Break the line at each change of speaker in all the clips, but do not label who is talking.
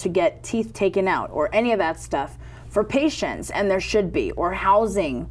to get teeth taken out or any of that stuff for patients, and there should be, or housing,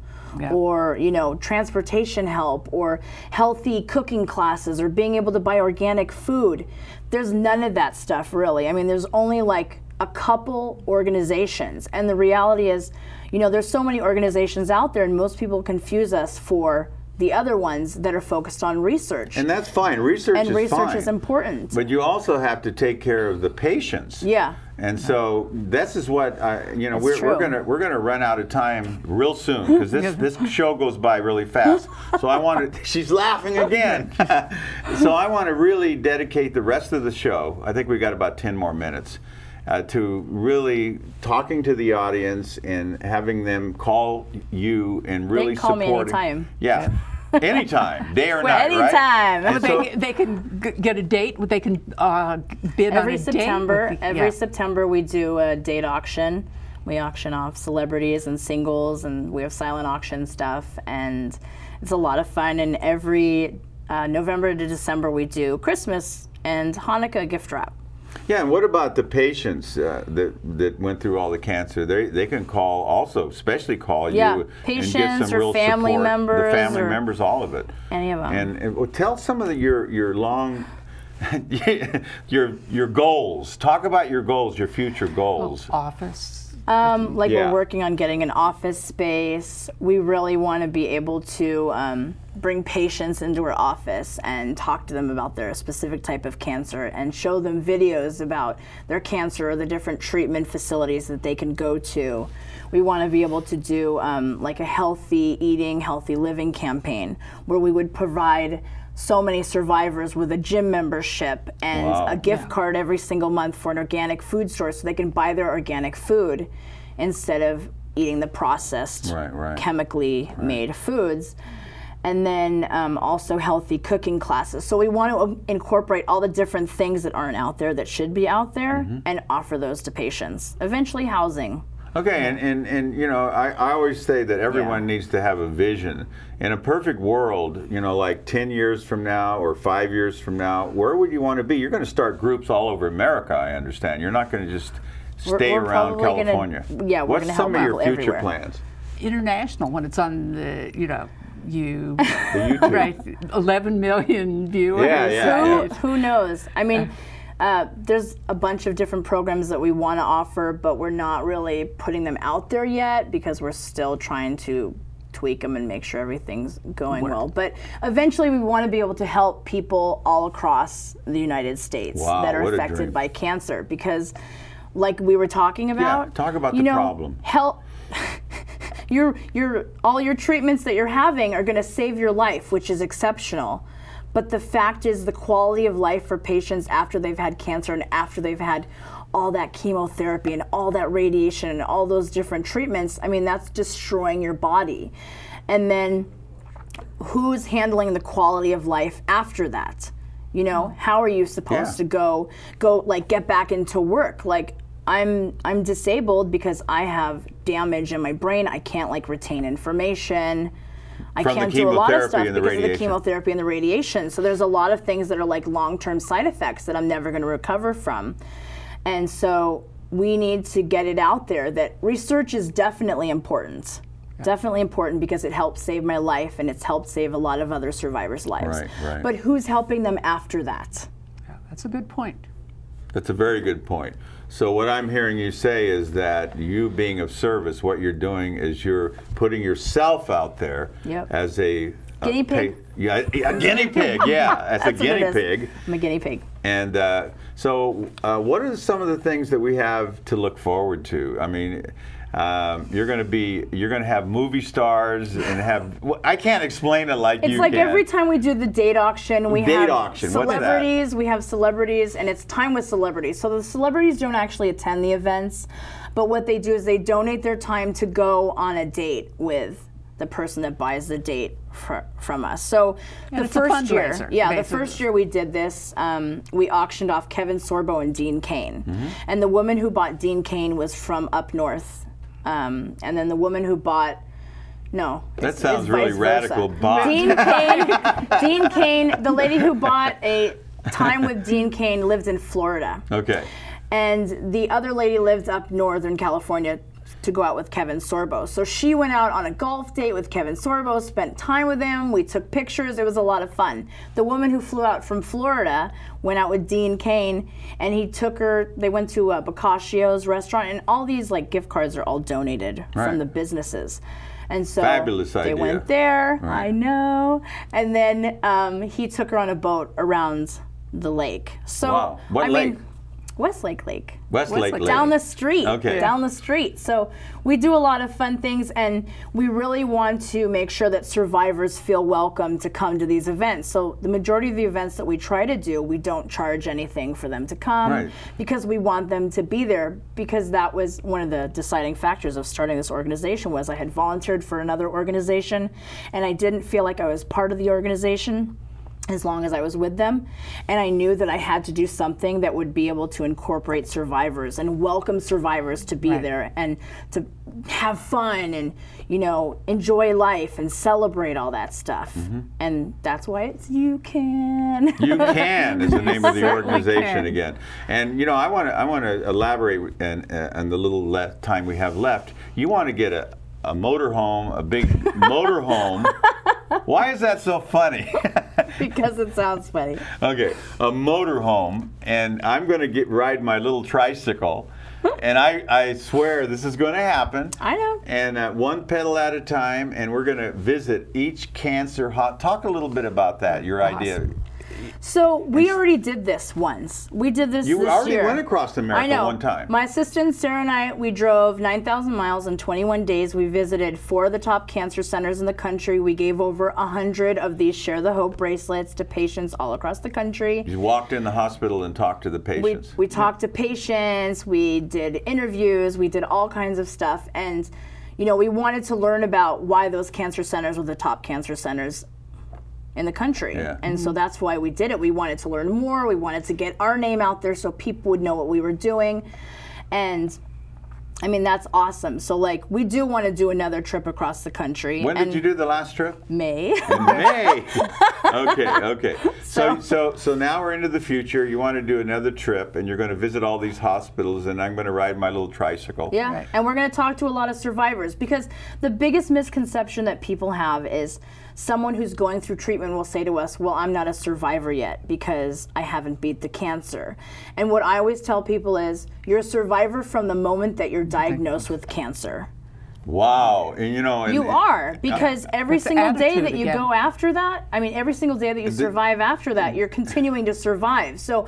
or transportation help, or healthy cooking classes, or being able to buy organic food. There's none of that stuff really. I mean, there's only like a couple organizations, and the reality is, there's so many organizations out there, and most people confuse us for the other ones that are focused on research.
And that's fine. Research is fine.
And research is important.
But you also have to take care of the patients.
Yeah.
And so this is what we're gonna run out of time real soon, because this show goes by really fast. So I want to. She's laughing again. So I want to really dedicate the rest of the show. I think we got about 10 more minutes. To really talking to the audience and having them call you and really supporting.
They can call me anytime.
Yeah. Anytime, day or night,
anytime.
Right?
So they can get a date. They can bid
every
on a
September.
date.
Every September we do a date auction. We auction off celebrities and singles, and we have silent auction stuff, and it's a lot of fun. And every November to December we do Christmas and Hanukkah gift wrap.
Yeah, and what about the patients that went through all the cancer? They can call also, especially call you
patients
and get some
or
real
family
support.
members,
the family members, all of it.
Any of them.
And tell some of your long, your goals. Talk about your goals, your future goals.
Office.
We're working on getting an office space. We really want to be able to bring patients into our office and talk to them about their specific type of cancer and show them videos about their cancer or the different treatment facilities that they can go to. We want to be able to do like a healthy eating, healthy living campaign where we would provide so many survivors with a gym membership and a gift card every single month for an organic food store so they can buy their organic food instead of eating the processed, chemically made foods. And then also healthy cooking classes. So we want to incorporate all the different things that aren't out there that should be out there and offer those to patients. Eventually housing.
Okay, and I always say that everyone needs to have a vision. In a perfect world, like 10 years from now or 5 years from now, where would you want to be? You're going to start groups all over America, I understand. You're not going to just stay around California.
What's
some of your future
everywhere.
plans?
International, when it's on the,
the
YouTube. Right, 11 million viewers.
Who knows? I mean, there's a bunch of different programs that we want to offer, but we're not really putting them out there yet because we're still trying to tweak them and make sure everything's going well. But eventually we want to be able to help people all across the United States that are affected by cancer, because like we were talking about,
talk about the problem.
All your treatments that you're having are going to save your life, which is exceptional. But the fact is, the quality of life for patients after they've had cancer and after they've had all that chemotherapy and all that radiation and all those different treatments, I mean, that's destroying your body. And then who's handling the quality of life after that? How are you supposed to go like get back into work? Like I'm disabled because I have damage in my brain. I can't like retain information. I can't do a lot of stuff because of the chemotherapy and the radiation. So there's a lot of things that are like long-term side effects that I'm never going to recover from. And so we need to get it out there that research is definitely important. Definitely important because it helped save my life and it's helped save a lot of other survivors' lives.
Right.
But who's helping them after that?
Yeah, that's a good point.
That's a very good point. So what I'm hearing you say is that you being of service, what you're doing is you're putting yourself out there as a
guinea pig.
A guinea pig, as a guinea pig.
I'm a guinea pig.
And so what are some of the things that we have to look forward to? I mean, you're going to have movie stars and have, I can't explain it like you can.
It's like every time we do the date auction, we have celebrities, and it's time with celebrities. So the celebrities don't actually attend the events, but what they do is they donate their time to go on a date with the person that buys the date from us. So the first year we did this, we auctioned off Kevin Sorbo and Dean Cain. And the woman who bought Dean Cain was from up north. And then the woman who bought,
that sounds really radical.
Dean Cain, the lady who bought a time with Dean Cain lived in Florida.
Okay.
And the other lady lived up Northern California to go out with Kevin Sorbo. So she went out on a golf date with Kevin Sorbo, spent time with him, we took pictures, it was a lot of fun. The woman who flew out from Florida went out with Dean Cain, and he took her, they went to Boccaccio's restaurant, and all these like gift cards are all donated from the businesses. And so
fabulous
they
idea.
went there, I know, and then he took her on a boat around the lake. So,
wow. What lake?
Westlake Lake.
Westlake Lake.
Down the street.
Okay.
Down the street. So we do a lot of fun things, and we really want to make sure that survivors feel welcome to come to these events. So the majority of the events that we try to do, we don't charge anything for them to come because we want them to be there, because that was one of the deciding factors of starting this organization. Was I had volunteered for another organization, and I didn't feel like I was part of the organization as long as I was with them, and I knew that I had to do something that would be able to incorporate survivors and welcome survivors to be there and to have fun and, you know, enjoy life and celebrate all that stuff. And that's why it's You Can.
You Can is the name of the organization again. And you know, I want to elaborate and the little time we have left. You want to get a motorhome, a big motorhome. Why is that so funny?
Because it sounds funny.
Okay, a motorhome, and I'm going to ride my little tricycle, and I swear this is going to happen.
I know.
And one pedal at a time, and we're going to visit each cancer hot. Talk a little bit about that, your idea.
So we already did this once. We did this
You
this
already
year.
went across America one time.
My assistant Sarah and I, we drove 9,000 miles in 21 days. We visited 4 of the top cancer centers in the country. We gave over 100 of these Share the Hope bracelets to patients all across the country.
You walked in the hospital and talked to the patients.
We talked to patients. We did interviews. We did all kinds of stuff. And, you know, we wanted to learn about why those cancer centers were the top cancer centers in the country. And so that's why we did it. We wanted to learn more. We wanted to get our name out there so people would know what we were doing. And I mean, that's awesome. So like, we do want to do another trip across the country.
When did you do the last trip?
May.
In May. Okay. So now we're into the future. You want to do another trip, and you're going to visit all these hospitals, and I'm going to ride my little tricycle.
Yeah, and we're going to talk to a lot of survivors, because the biggest misconception that people have is someone who's going through treatment will say to us, well, I'm not a survivor yet because I haven't beat the cancer. And what I always tell people is, you're a survivor from the moment that you're diagnosed with cancer.
Wow. And you know,
you are, because every single day that you go after that, I mean, every single day that you survive after that, you're continuing to survive. So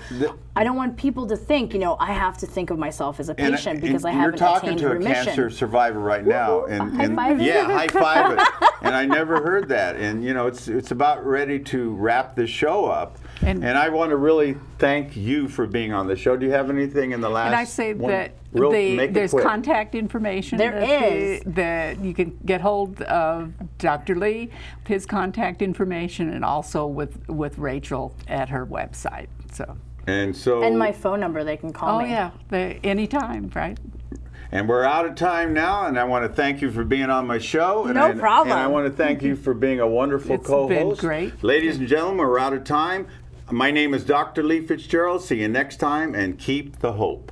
I don't want people to think, you know, I have to think of myself as a patient because I haven't attained remission.
You're talking to a cancer survivor right now.
High five.
Yeah, high five it. And I never heard that. And you know, it's about ready to wrap this show up. And I want to really thank you for being on the show. Do you have anything in the last?
And I say that there's contact information.
There is.
That you can get hold of Dr. Lee, his contact information, and also with Rachel at her website.
And
my phone number, they can call me.
Oh yeah, anytime, right?
And we're out of time now, and I want to thank you for being on my show.
No problem.
And I want to thank you for being a wonderful co-host.
It's been great.
Ladies and gentlemen, we're out of time. My name is Dr. Lee Fitzgerald. See you next time, and keep the hope.